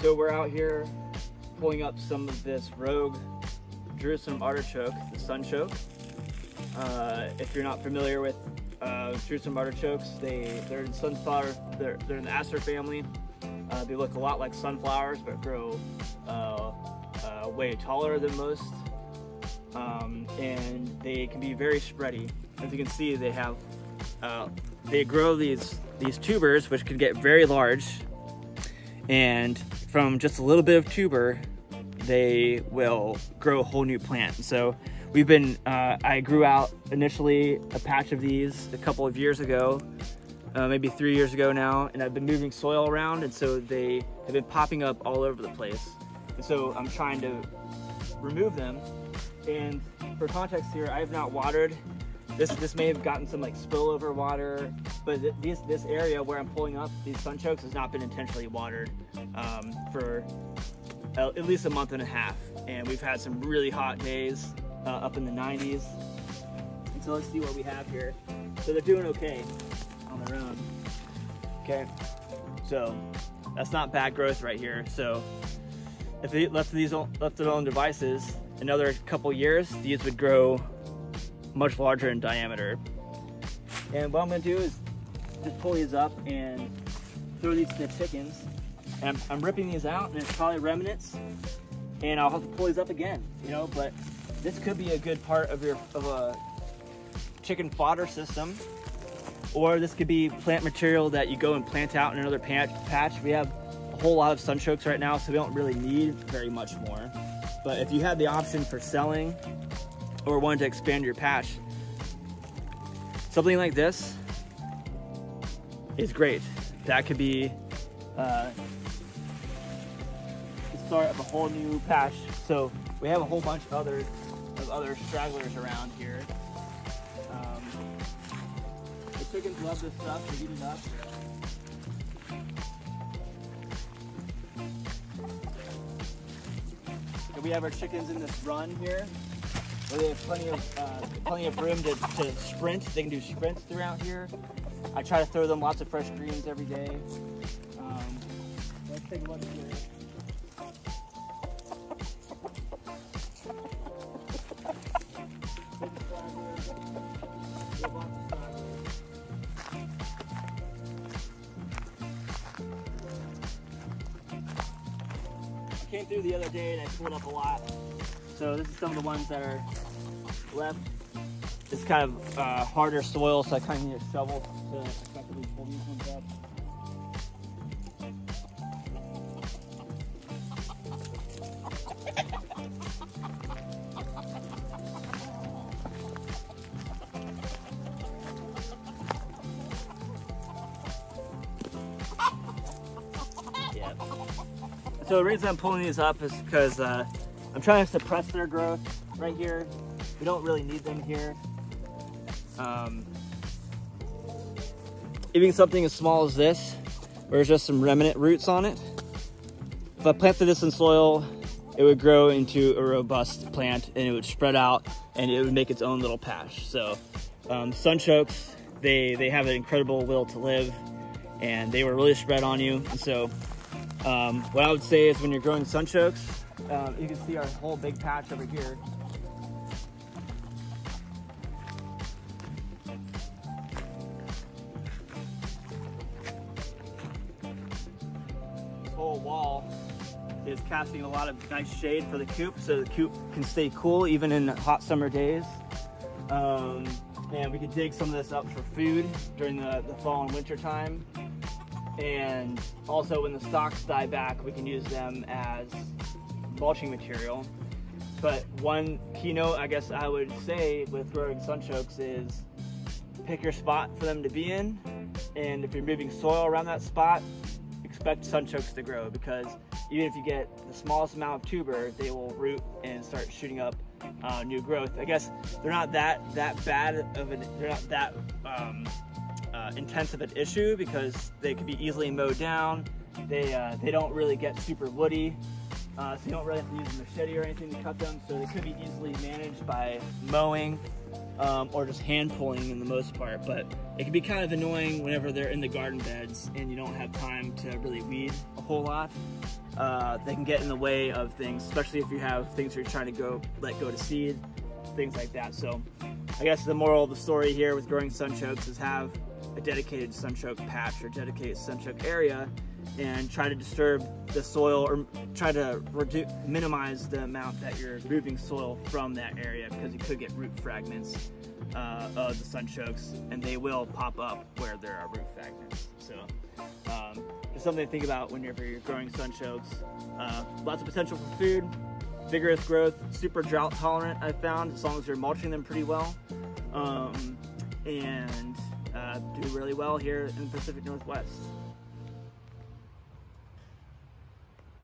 So we're out here pulling up some of this rogue Jerusalem artichoke, the sunchoke. If you're not familiar with Jerusalem artichokes, they're in sunflower. They're in the aster family. They look a lot like sunflowers, but grow way taller than most, and they can be very spready. As you can see, they grow these tubers, which can get very large, and from just a little bit of tuber, they will grow a whole new plant. So we've been, I grew out initially a patch of these a couple of years ago, maybe 3 years ago now, and I've been moving soil around, and so they have been popping up all over the place. And so I'm trying to remove them. And for context here, I have not watered. This may have gotten some like spillover water, but this area where I'm pulling up these sunchokes has not been intentionally watered for at least a month and a half. And we've had some really hot days up in the 90s. And so let's see what we have here. So they're doing okay on their own. Okay, so that's not bad growth right here. So if they left their own devices, another couple years, these would grow much larger in diameter. And what I'm gonna do is just pull these up and throw these to the chickens. And I'm ripping these out, and it's probably remnants, and I'll have to pull these up again, you know, but this could be a good part of a chicken fodder system, or this could be plant material that you go and plant out in another patch. We have a whole lot of sunchokes right now, so we don't really need very much more. But if you had the option for selling or wanted to expand your patch, something like this is great. That could be the start of a whole new patch. So we have a whole bunch of other stragglers around here. The chickens love this stuff. They eat it up. And we have our chickens in this run here, where they have plenty of room to sprint. They can do sprints throughout here. I try to throw them lots of fresh greens every day. Let's take a look here. I came through the other day and I pulled up a lot. So this is some of the ones that are left. It's kind of harder soil, so I kind of need a shovel to effectively pull these ones up. Yeah. So the reason I'm pulling these up is because I'm trying to suppress their growth right here. We don't really need them here. Even something as small as this, where there's just some remnant roots on it. If I planted this in soil, it would grow into a robust plant, and it would spread out, and it would make its own little patch. So sunchokes, they have an incredible will to live, and they were really spread on you. And so what I would say is when you're growing sunchokes, you can see our whole big patch over here. This whole wall is casting a lot of nice shade for the coop, so the coop can stay cool even in hot summer days. And we can dig some of this up for food during the fall and winter time. And also when the stalks die back, we can use them as mulching material. But one keynote I guess I would say with growing sunchokes is pick your spot for them to be in, and if you're moving soil around that spot, expect sunchokes to grow, because even if you get the smallest amount of tuber, they will root and start shooting up new growth. I guess they're not that bad of an, they're not that intense of an issue, because they can be easily mowed down. They don't really get super woody, so you don't really have to use a machete or anything to cut them. So they could be easily managed by mowing or just hand pulling in the most part. But it can be kind of annoying whenever they're in the garden beds and you don't have time to really weed a whole lot. They can get in the way of things, especially if you have things you're trying to let go to seed, things like that. So I guess the moral of the story here with growing sunchokes is have a dedicated sunchoke patch or dedicated sunchoke area, and try to disturb the soil, or try to minimize the amount that you're moving soil from that area, because you could get root fragments of the sunchokes, and they will pop up where there are root fragments. So it's something to think about whenever you're growing sunchokes. Lots of potential for food, vigorous growth, super drought tolerant, I've found, as long as you're mulching them pretty well, and do really well here in the Pacific Northwest.